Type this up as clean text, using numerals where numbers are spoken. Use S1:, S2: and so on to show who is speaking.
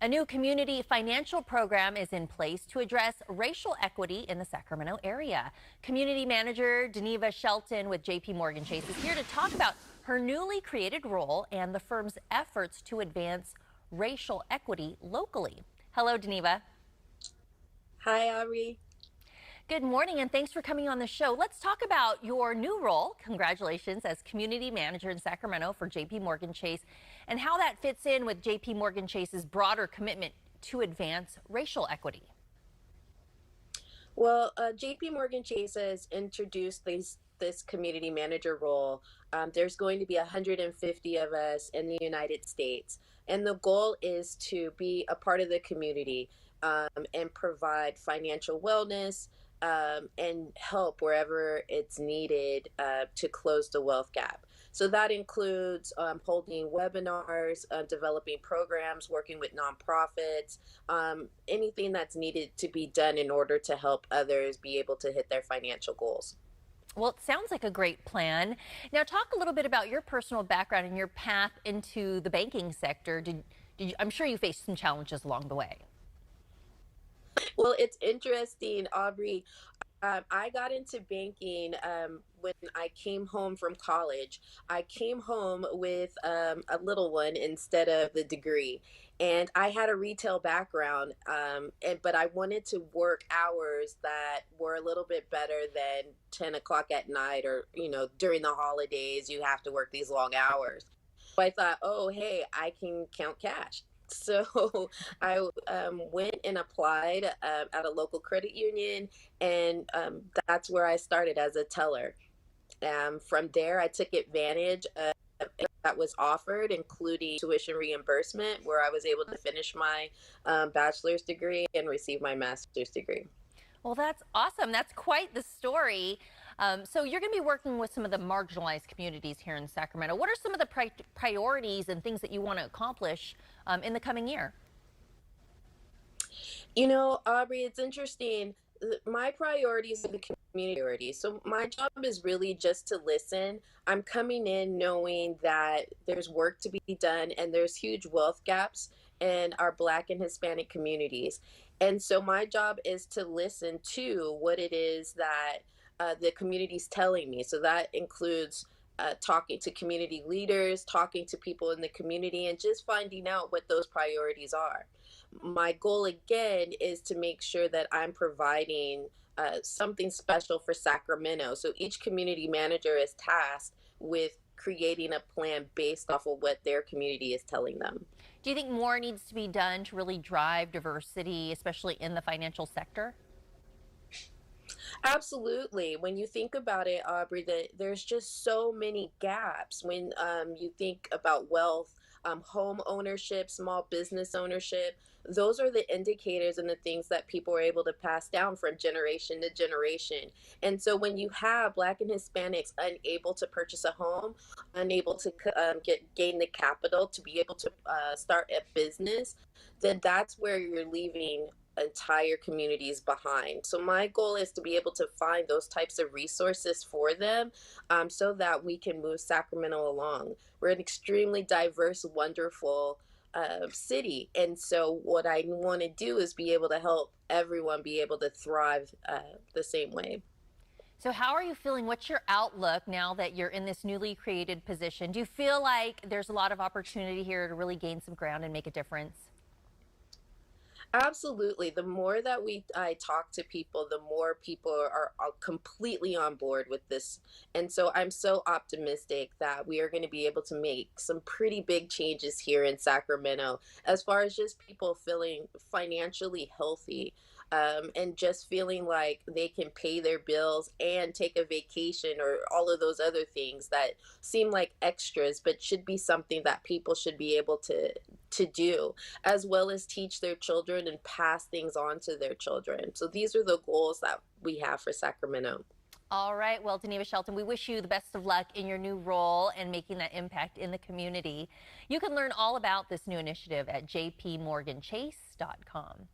S1: A new community financial program is in place to address racial equity in the Sacramento area. Community Manager Deneva Shelton with JPMorgan Chase is here to talk about her newly created role and the firm's efforts to advance racial equity locally. Hello, Deneva.
S2: Hi, Ari.
S1: Good morning, and thanks for coming on the show. Let's talk about your new role. Congratulations as Community Manager in Sacramento for JPMorgan Chase, and how that fits in with JPMorgan Chase's broader commitment to advance racial equity.
S2: Well, JPMorgan Chase has introduced this community manager role. There's going to be 150 of us in the United States, and the goal is to be a part of the community and provide financial wellness and help wherever it's needed to close the wealth gap. So that includes holding webinars, developing programs, working with nonprofits, anything that's needed to be done in order to help others be able to hit their financial goals.
S1: Well, it sounds like a great plan. Now, talk a little bit about your personal background and your path into the banking sector. I'm sure you faced some challenges along the way.
S2: Well, it's interesting, Aubrey. I got into banking when I came home from college. I came home with a little one instead of the degree. And I had a retail background, but I wanted to work hours that were a little bit better than 10 o'clock at night, or, during the holidays, you have to work these long hours. So I thought, oh, hey, I can count cash. So I went and applied at a local credit union, and that's where I started as a teller. From there, I took advantage of that was offered, including tuition reimbursement, where I was able to finish my bachelor's degree and receive my master's degree.
S1: Well, that's awesome. That's quite the story. So you're going to be working with some of the marginalized communities here in Sacramento. What are some of the priorities and things that you want to accomplish in the coming year?
S2: Aubrey, it's interesting. My priorities are the community priorities. So my job is really just to listen. I'm coming in knowing that there's work to be done and there's huge wealth gaps in our Black and Hispanic communities. And so my job is to listen to what it is that the community's telling me. So that includes talking to community leaders, talking to people in the community, and just finding out what those priorities are. My goal, again, is to make sure that I'm providing something special for Sacramento. So each community manager is tasked with creating a plan based off of what their community is telling them.
S1: Do you think more needs to be done to really drive diversity, especially in the financial sector?
S2: Absolutely. When you think about it, Aubrey, that there's just so many gaps when you think about wealth, home ownership, small business ownership. Those are the indicators and the things that people are able to pass down from generation to generation. And so when you have Black and Hispanics unable to purchase a home, unable to gain the capital to be able to start a business, then that's where you're leaving entire communities behind. So my goal is to be able to find those types of resources for them so that we can move Sacramento along. We're an extremely diverse, wonderful city. And so what I want to do is be able to help everyone be able to thrive the same way.
S1: So how are you feeling? What's your outlook now that you're in this newly created position? Do you feel like there's a lot of opportunity here to really gain some ground and make a difference?
S2: Absolutely. The more that I talk to people, the more people are completely on board with this. And so I'm so optimistic that we are going to be able to make some pretty big changes here in Sacramento as far as just people feeling financially healthy. And just feeling like they can pay their bills and take a vacation, or all of those other things that seem like extras, but should be something that people should be able to do, as well as teach their children and pass things on to their children. So these are the goals that we have for Sacramento.
S1: All right. Well, Deneva Shelton, we wish you the best of luck in your new role and making that impact in the community. You can learn all about this new initiative at jpmorganchase.com.